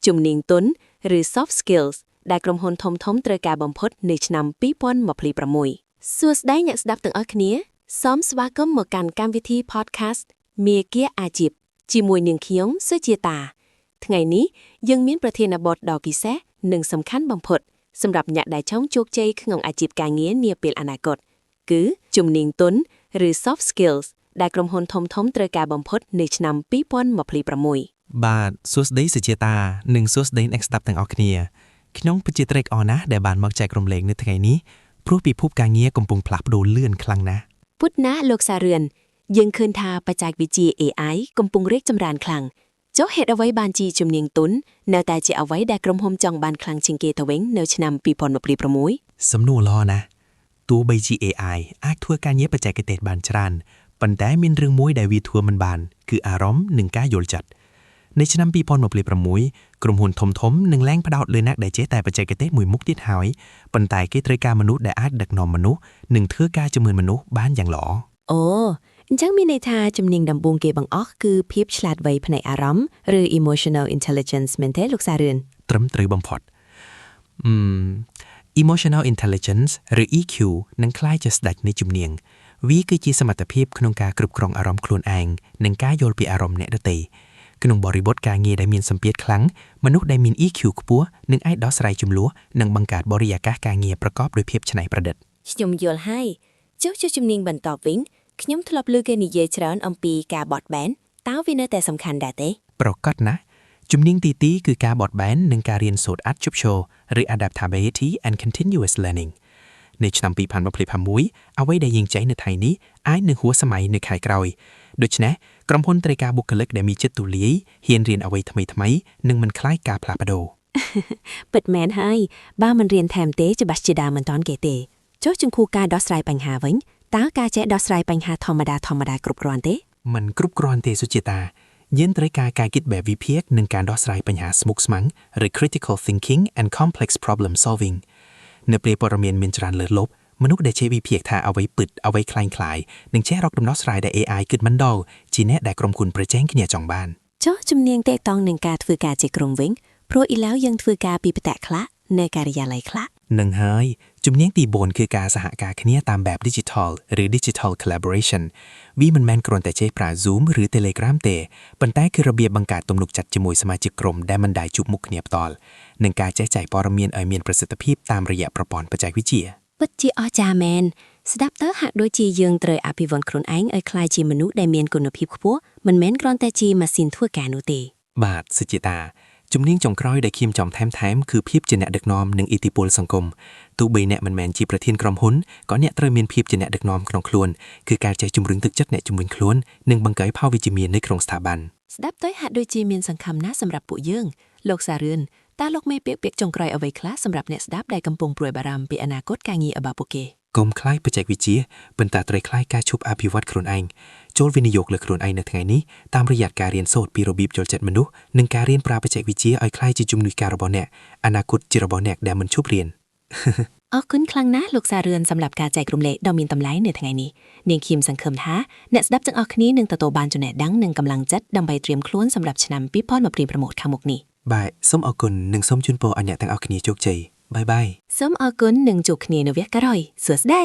ជំនាញទន់ឬ soft skills ដែលក្រុមហ៊ុនធំៗត្រូវការបំផុតនៅឆ្នាំ2026សួស្តីអ្នកស្ដាប់ទាំងអស់គ្នាសូមស្វាគមន៍មកកាន់កម្មវិធី podcast មាគ៌ាអាជីពជាមួយនាងខ្ញុំសុជាតាថ្ងៃនេះយើងមានប្រធានបទដ៏ពិសេសនិងសំខាន់បំផុតសម្រាប់អ្នកដែលចង់ជោគជ័យក្នុងអាជីពការងារនាពេលអនាគតគឺជំនាញទន់ឬ soft skills ដែលក្រុមហ៊ុនធំៗត្រូវការបំផុតនៅឆ្នាំ2026បាទសួស្តីសុជាតានិងសួស្តីអ្នកស្ដាប់ទាំងអស់គ្នាខ្ញុំពិតជាត្រេកអរណាស់ដែលបានមកចែករំលែកនៅថ្ងៃនេះព្រោះពិភពការងារកំពុងផ្លាស់ប្ដូរលឿនខ្លាំងណាស់ពុតណាលោកសារឿនយើងឃើញថាបច្ចេកវិទ្យា AI កំពុងរីកចម្រើនខ្លាំងចុះហេតុអ្វីបានជាជំនាញទន់នៅតែជាអ្វីដែលក្រុមហ៊ុនចង់បានខ្លាំងជាងគេទៅវិញនៅឆ្នាំ2026សំណួរល្អណាស់ទោះបីជា AI អាចធ្វើការងារបច្ចេកទេសបានច្រើនប៉ុន្តែមានរឿងមួយដែលវាធ្វើមិនបានគឺអារម្មណ៍និងការយល់ចិត្តនៅឆ្នាំ2026ក្រុមហ៊ុនធំៗនឹងលែងផ្ដោតលើអ្នកដែលចេះតែបច្ចេកទេសមួយមុខទៀតហើយប៉ុន្តែគេត្រូវការមនុស្សដែលអាចដឹកនាំមនុស្សនិងធ្វើការជាមួយមនុស្សបានយ៉ាងល្អអូអញ្ចឹងមានន័យថាជំនាញដំបូងគេបង្អស់គឺភាពឆ្លាតវៃផ្នែកអារម្មណ៍ឬ emotional intelligence មែនទេលោកសារឿនត្រឹមត្រូវបំផុតemotional intelligence ឬ EQ នឹងក្លាយជាស្ដេចនៃជំនាញវាគឺជាសមត្ថភាពក្នុងការគ្រប់គ្រងអារម្មណ៍ខ្លួនឯងនិងការយល់ពីអារម្មណ៍អ្នកដទៃក្នុងបរិបទការងារដែលមានសម្ពាធខ្លាំងមនុស្សដែលមាន EQ ខ្ពស់នឹងអាចដោះស្រាយជម្លោះនិងបង្កើតបរិយាកាសការងារប្រកបដោយភាពច្នៃប្រឌិតខ្ញុំយល់ហើយចុះជំនាញបន្តវិញខ្ញុំធ្លាប់ឮគេនិយាយច្រើនអំពីការបត់បែនតើវានៅតែសំខាន់ដែរទេប្រកបណាស់ជំនាញទី2គឺការបត់បែននិងការរៀនសូត្រឥតឈប់ឈរឬ adaptability and continuous learning នៅឆ្នាំ2026អ្វីដែលយើងចែកនៅថ្ងៃនេះអាចនឹងហួសសម័យនៅខែក្រោយដូច្នេះក្រុមហ៊ុនត្រូវការបុគ្គលិកដែលមានចិត្តទូលាយហ៊ានរៀនអ្វីថ្មីៗនិងមិនខ្លាចការផ្លាស់ប្ដូរពិតមែនហើយបើមិនរៀនថែមទេច្បាស់ជាដើមមិនតាន់គេទេចុះចំពោះការដោះស្រាយបញ្ហាវិញតើការចេះដោះស្រាយបញ្ហាធម្មតាគ្រប់គ្រាន់ទេមិនគ្រប់គ្រាន់ទេសុជាតាយើងត្រូវការការគិតបែបវិភាគនិងការដោះស្រាយបញ្ហាស្មុគស្មាញឬ critical thinking and complex problem solving នៅពេលព័ត៌មានមានច្រើនលើសលប់មនុស្សដែលចេះវិភាគថាអ្វីពិតអ្វីคล้ายៗនិងចេះរកដំណោះស្រាយដែល AI គិតមិនដល់ជាអ្នកដែលក្រុមហ៊ុនប្រជែងគ្នាចង់បានចុះជំនាញតេតងនឹងការធ្វើការជាក្រុមវិញព្រោះឥឡូវយើងធ្វើការពីផ្ទះខ្លះនៅការិយាល័យខ្លះនឹងហើយជំនាញទី4គឺការសហការគ្នាតាមបែប digital ឬ digital collaboration វាមិនមែនគ្រាន់តែចេះប្រើ Zoom ឬ Telegram ទេប៉ុន្តែគឺរបៀបបង្កើតទំនុកចិត្តជាមួយសមាជិកក្រុមដែលមិនដែលជួបមុខគ្នាផ្ទាល់និងការចេះចែកព័ត៌មានឲ្យមានប្រសិទ្ធភាពតាមរយៈប្រព័ន្ធបច្ចេកវិទ្យាពិតជាអស្ចារ្យមែនស្ដាប់ទៅហាក់ដូចជាយើងត្រូវអភិវឌ្ឍខ្លួនឯងឲ្យក្លាយជាមនុស្សដែលមានគុណភាពខ្ពស់មិនមែនគ្រាន់តែជាម៉ាស៊ីនធ្វើការនោះទេបាទសុជាតាជំនាញចុងក្រោយដែលខ្ញុំចង់ថែមគឺភាពជាអ្នកដឹកនាំនិងឥទ្ធិពលសង្គមទោះបីអ្នកមិនមែនជាប្រធានក្រុមហ៊ុនក៏អ្នកត្រូវមានភាពជាអ្នកដឹកនាំក្នុងខ្លួនគឺការចេះជំរុញទឹកចិត្តអ្នកជំនាញខ្លួននិងបង្កើនផលវិជ្ជមាននៅក្នុងស្ថាប័នស្ដាប់ទៅហាក់ដូចជាមានសង្ឃឹមណាស់សម្រាប់ពួកយើងលោកសារឿនតើលោកមេពាក្យចុងក្រោយអ្វីខ្លះសម្រាប់អ្នកស្ដាប់ដែលកំពុងព្រួយបារម្ភពីអនាគតការងាររបស់ពួកគេកុំខ្លាចបច្ចេកវិទ្យាប៉ុន្តែត្រូវខ្លាចការឈប់អភិវឌ្ឍខ្លួនឯងចូលវិនិយោគលើខ្លួនឯងនៅថ្ងៃនេះតាមរយៈការរៀនសូត្រពីរបៀបយល់ចិត្តមនុស្សនិងការរៀនប្រើបច្ចេកវិទ្យាឲ្យក្លាយជាជំនួយការរបស់អ្នកអនាគតជារបស់អ្នកដែលមិនឈប់រៀនអរគុណខ្លាំងណាស់លោកសារឿនសម្រាប់ការចែករំលែកដ៏មានតម្លៃនៅថ្ងៃនេះនាងខ្ញុំសង្ឃឹមថាអ្នកស្ដាប់ទាំងអស់គ្នានឹងទទួលបានចំណេះដឹងនិងកម្លាំងចិត្តដើម្បីត្រៀមខ្លួនសម្រាប់ឆ្នាំ2026ខាងមុខនេះបាទសូមអរគុណនិងសូមជូនពរឲ្យអ្នកទាំងអស់គ្នាជោគជ័យបាយបាយសូមអរគុណនិងជួបគ្នានៅវគ្គក្រោយសួស្តី